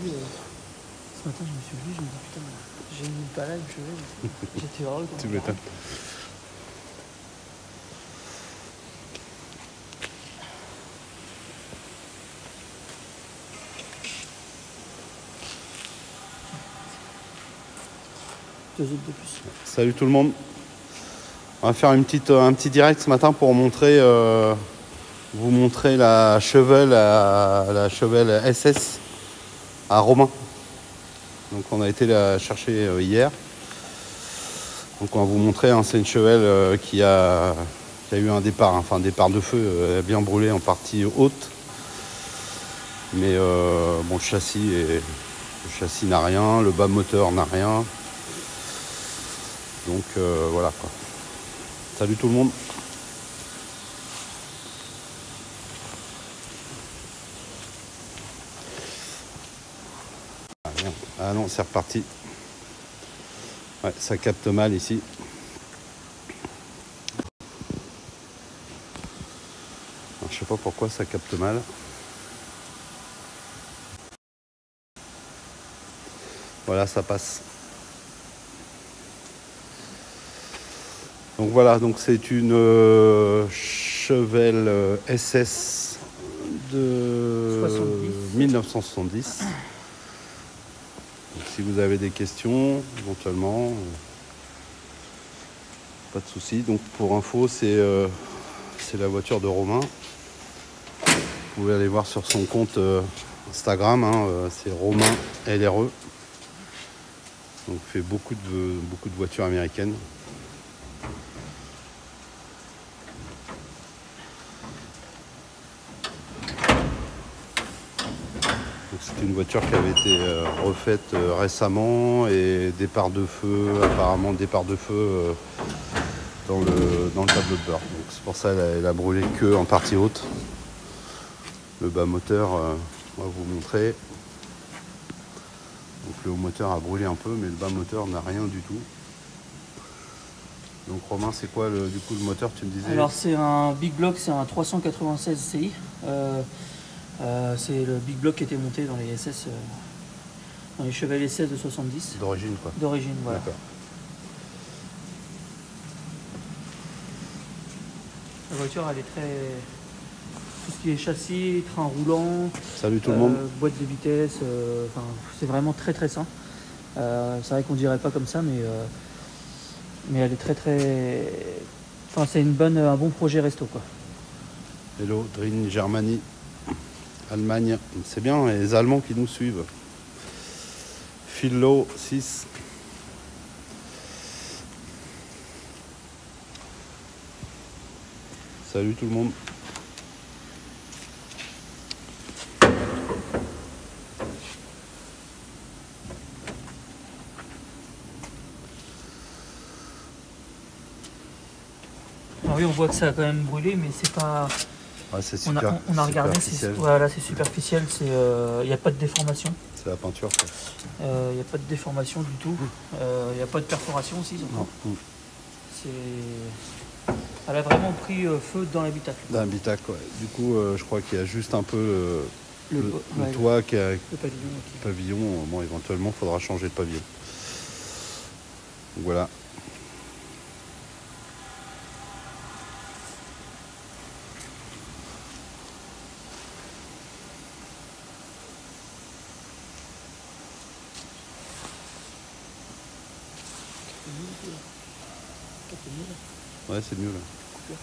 dit, ce matin, je me suis levé, je me dis putain, j'ai mis pas là une chevelle. J'étais heureux quand Tu même. m'étonnes. Deux autres de plus. Salut tout le monde. On va faire un petit direct ce matin pour montrer, vous montrer la Chevelle SS à Romain. Donc on a été la chercher hier. Donc on va vous montrer, hein, c'est une Chevelle qui a eu un départ, enfin un départ de feu, elle a bien brûlé en partie haute. Mais bon, le châssis n'a rien, le bas moteur n'a rien. Donc voilà quoi. Salut tout le monde. Ah non, c'est reparti. Ouais, ça capte mal ici. Alors, je sais pas pourquoi ça capte mal. Voilà, ça passe. Donc voilà, donc c'est une Chevelle SS de 1970. Donc, si vous avez des questions, éventuellement, pas de souci. Donc pour info, c'est la voiture de Romain. Vous pouvez aller voir sur son compte Instagram, hein, c'est Romain LRE. Donc il fait beaucoup de voitures américaines. C'est une voiture qui avait été refaite récemment et départ de feu, apparemment départ de feu dans le tableau de bord. Donc c'est pour ça qu'elle a brûlé que en partie haute. Le bas moteur, on va vous montrer. Donc le haut moteur a brûlé un peu, mais le bas moteur n'a rien du tout. Donc Romain, c'est quoi du coup le moteur, tu me disais? Alors c'est un Big Block, c'est un 396 CI. C'est le Big Block qui était monté dans les SS, dans les Chevelle SS de 70. D'origine quoi. D'origine, voilà. D'accord. La voiture, elle est très... Tout ce qui est châssis, train roulant, Salut tout le monde. boîte de vitesse, enfin, c'est vraiment très très sain. C'est vrai qu'on dirait pas comme ça, mais elle est très très... Enfin, c'est un bon projet resto, quoi. Hello, Drin, Germanie, Allemagne. C'est bien, les Allemands qui nous suivent. Philo 6. Salut tout le monde. Alors oui, on voit que ça a quand même brûlé, mais c'est pas... Ouais, c'est On a regardé, voilà, c'est superficiel, il n'y a pas de déformation. C'est la peinture quoi. Il n'y a pas de déformation du tout. Il n'y a pas de perforation aussi. Elle a vraiment pris feu dans l'habitacle. Dans l'habitacle, ouais. Du coup, je crois qu'il y a juste un peu le toit qui a... Le pavillon. Le pavillon, bon, éventuellement, il faudra changer de pavillon. Donc, voilà. Ouais, c'est mieux là.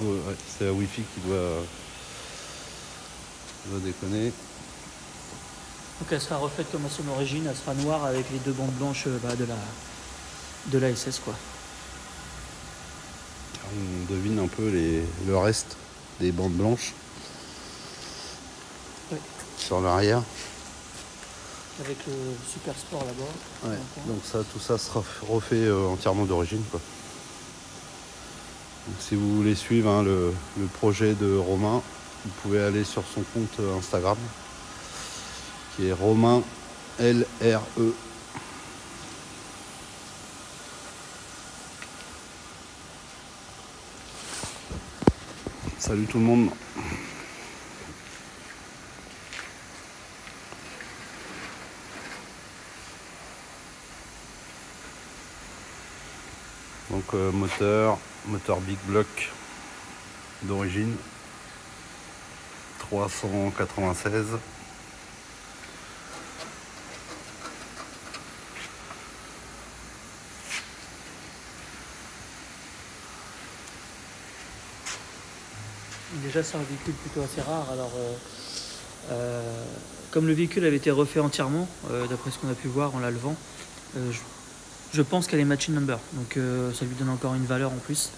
Ouais, c'est la Wi-Fi qui doit déconner. Donc elle sera refaite comme à son origine, elle sera noire avec les deux bandes blanches de la SS quoi. On devine un peu le reste des bandes blanches, ouais, sur l'arrière. Avec le Super Sport là-bas. Ouais. Donc tout ça sera refait entièrement d'origine quoi. Donc, si vous voulez suivre hein, le projet de Romain, vous pouvez aller sur son compte Instagram qui est Romain LRE. Salut tout le monde. Donc moteur Big Block d'origine 396. Déjà, c'est un véhicule plutôt assez rare. Alors, comme le véhicule avait été refait entièrement, d'après ce qu'on a pu voir en la levant, je pense qu'elle est machine number. Donc, ça lui donne encore une valeur en plus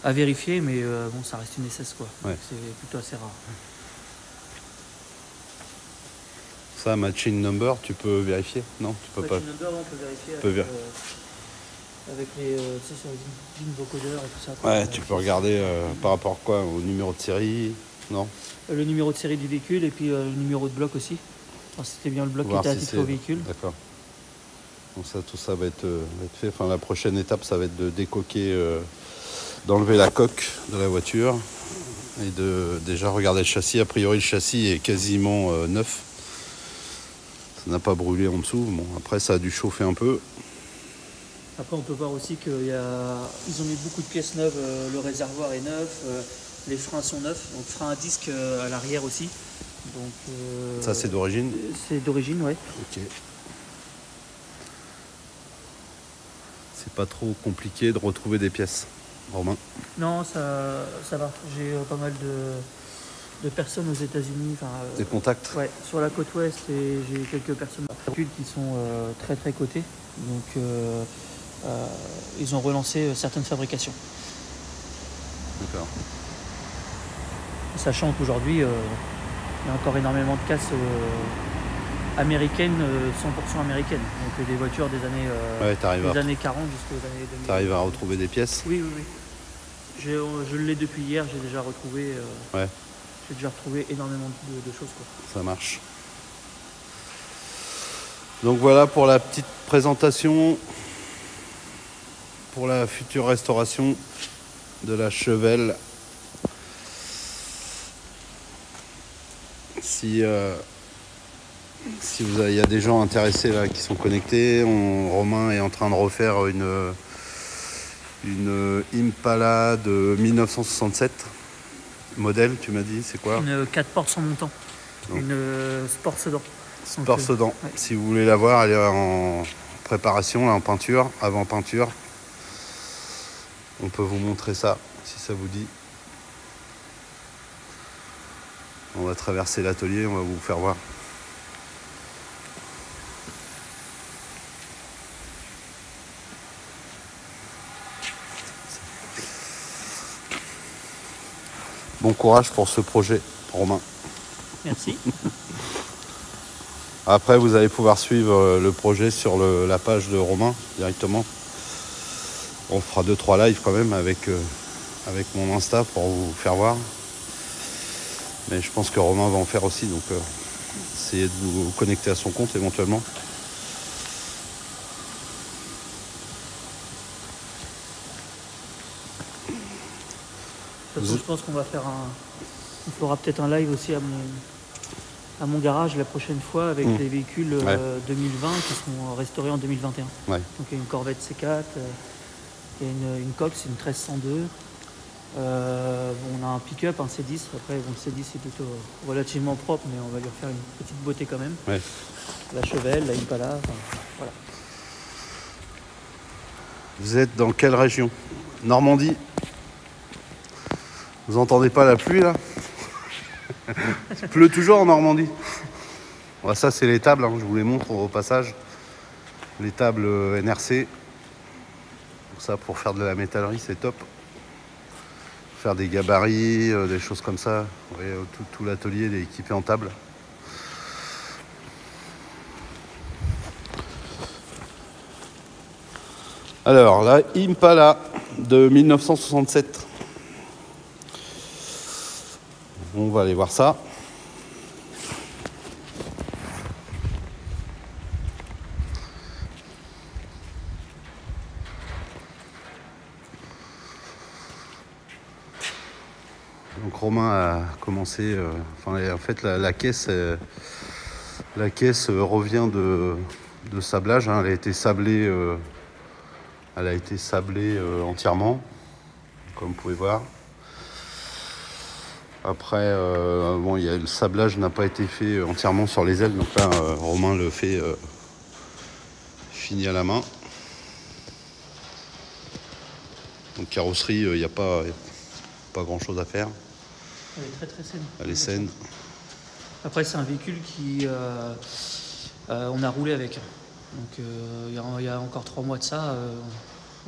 à vérifier, mais bon, ça reste une SS quoi. Ouais. C'est plutôt assez rare. Ça, machine number, tu peux vérifier? Non, tu peux machine pas. number, on peut vérifier avec les sur les VIN vocodeurs et tout ça. Ouais, tu peux regarder par rapport à quoi? Au numéro de série? Non? Le numéro de série du véhicule et puis le numéro de bloc aussi. Enfin, c'était bien le bloc qui était attitré au véhicule. D'accord. Donc ça, tout ça va être fait. Enfin, la prochaine étape, ça va être de décoquer, d'enlever la coque de la voiture et de déjà regarder le châssis. A priori, le châssis est quasiment neuf. Ça n'a pas brûlé en dessous. Bon, après, ça a dû chauffer un peu. Après, on peut voir aussi qu'ils ont mis beaucoup de pièces neuves. Le réservoir est neuf, les freins sont neufs. Donc, frein à disque à l'arrière aussi. Donc, ça, c'est d'origine? C'est d'origine, ouais. Ok. C'est pas trop compliqué de retrouver des pièces, Romain? Non, ça va. J'ai pas mal de personnes aux États-Unis. Des contacts? Ouais, sur la côte ouest, et j'ai quelques personnes qui sont très très cotées. Donc, ils ont relancé certaines fabrications. D'accord. Sachant qu'aujourd'hui, il y a encore énormément de casses américaines, 100% américaines. Donc des voitures des années, des années 40 jusqu'aux années 2000. Tu arrives à retrouver des pièces? Oui. Je l'ai depuis hier, j'ai déjà retrouvé. J'ai déjà retrouvé énormément de choses, quoi. Ça marche. Donc voilà pour la petite présentation pour la future restauration de la Chevelle. Si il y a des gens intéressés là qui sont connectés, Romain est en train de refaire une Impala de 1967. Modèle, tu m'as dit, c'est quoi? Une 4 portes sans montant. Donc, une Sport Sedan. Sport Sedan. Ouais. Si vous voulez la voir, elle est en préparation, là, en peinture, avant peinture. On peut vous montrer ça, si ça vous dit. On va traverser l'atelier, on va vous faire voir. Bon courage pour ce projet, Romain. Merci. Après, vous allez pouvoir suivre le projet sur la page de Romain directement. On fera 2-3 lives quand même avec mon Insta pour vous faire voir. Mais je pense que Romain va en faire aussi, donc essayez de vous connecter à son compte éventuellement. De toute façon, je pense qu'on va faire on fera peut-être un live aussi à mon garage la prochaine fois avec des véhicules 2020 qui seront restaurés en 2021. Ouais. Donc il y a une Corvette C4, il y a une Cox, une 1302. On a un pick-up, un C10. Après, bon, le C10 est plutôt relativement propre, mais on va lui refaire une petite beauté quand même. Ouais. La Chevelle, la Impala, voilà. Vous êtes dans quelle région? Normandie. Vous entendez pas la pluie là? Il pleut toujours en Normandie. Bon, ça c'est les tables, je vous les montre au passage. Les tables NRC. Ça pour faire de la métallerie c'est top. Faire des gabarits, des choses comme ça. Vous voyez, tout l'atelier est équipé en table. Alors la Impala de 1967. On va aller voir ça. Donc Romain a commencé, en fait la caisse revient de sablage, elle a été sablée Elle a été sablée entièrement, comme vous pouvez voir. Après, bon, le sablage n'a pas été fait entièrement sur les ailes, donc là, Romain le fait fini à la main. Donc carrosserie, il n'y a pas grand chose à faire. Elle est très très saine. Elle est saine. Après, c'est un véhicule qui on a roulé avec. Donc il y a encore 3 mois de ça,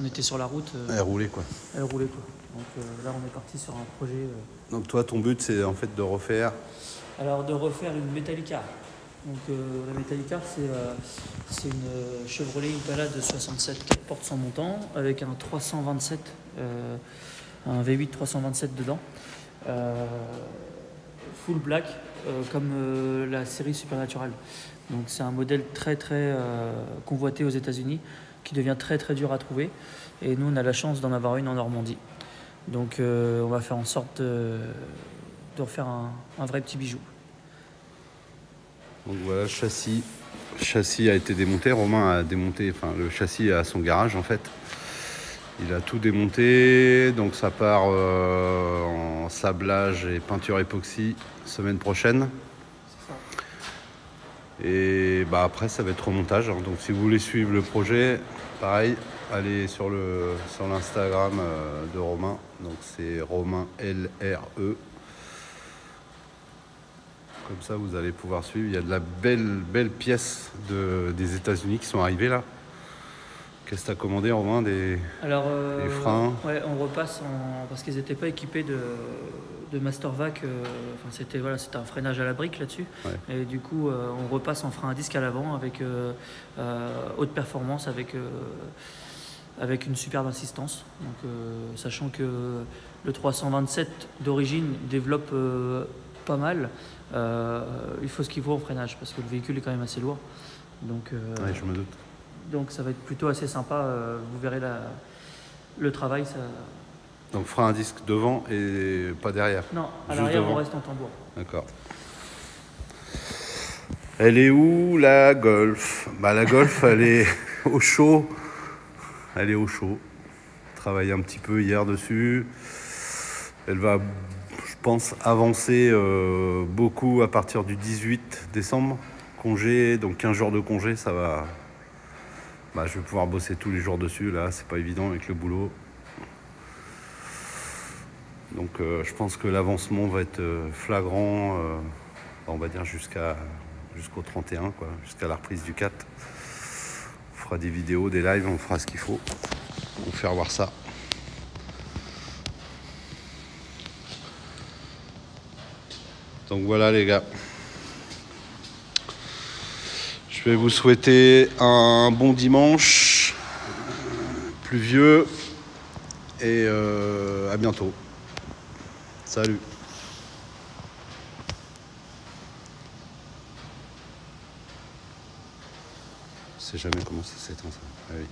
on était sur la route. Elle roulait quoi. Elle roulait quoi. Donc là, on est parti sur un projet. Donc toi, ton but, c'est en fait de refaire. Alors de refaire une Metallica. Donc la Metallica, c'est une Chevrolet Impala de 67 4 portes sans montant avec un 327, un V8 327 dedans. Full black, comme la série Supernatural. Donc c'est un modèle très très convoité aux États-Unis, qui devient très très dur à trouver. Et nous, on a la chance d'en avoir une en Normandie. Donc on va faire en sorte de refaire un vrai petit bijou. Donc voilà, le châssis a été démonté. Romain a démonté, enfin le châssis à son garage en fait. Il a tout démonté, donc ça part en sablage et peinture époxy semaine prochaine. C'est ça. Et bah après ça va être remontage. Donc si vous voulez suivre le projet, pareil, allez sur l'Instagram de Romain. Donc c'est Romain LRE. Comme ça vous allez pouvoir suivre. Il y a de la belle pièce des États-Unis qui sont arrivées là. Qu'est-ce que tu as commandé, Romain? Des freins? Ouais, on repasse parce qu'ils n'étaient pas équipés de Mastervac. C'était un freinage à la brique là-dessus. Ouais. Et du coup, on repasse en frein à disque à l'avant avec haute performance, avec une superbe assistance. Donc, sachant que le 327 d'origine développe pas mal, il faut ce qu'il faut en freinage parce que le véhicule est quand même assez lourd. Donc, ouais, je me doute. Donc ça va être plutôt assez sympa, vous verrez le travail. Ça... Donc frein à disque devant et pas derrière? Non, à juste l'arrière devant. on reste en tambour. D'accord. Elle est où la Golf? Bah la Golf elle est au chaud. Elle est au chaud. Travaillé un petit peu hier dessus. Elle va, je pense, avancer beaucoup à partir du 18 décembre. Congé, donc 15 jours de congé, ça va... Bah, je vais pouvoir bosser tous les jours dessus, là, c'est pas évident avec le boulot. Donc je pense que l'avancement va être flagrant, on va dire jusqu'au 31, quoi, jusqu'à la reprise du 4. On fera des vidéos, des lives, on fera ce qu'il faut pour faire voir ça. Donc voilà les gars. Je vais vous souhaiter un bon dimanche, pluvieux, et à bientôt. Salut. Je sais jamais comment ça s'éteint ça. Ah oui.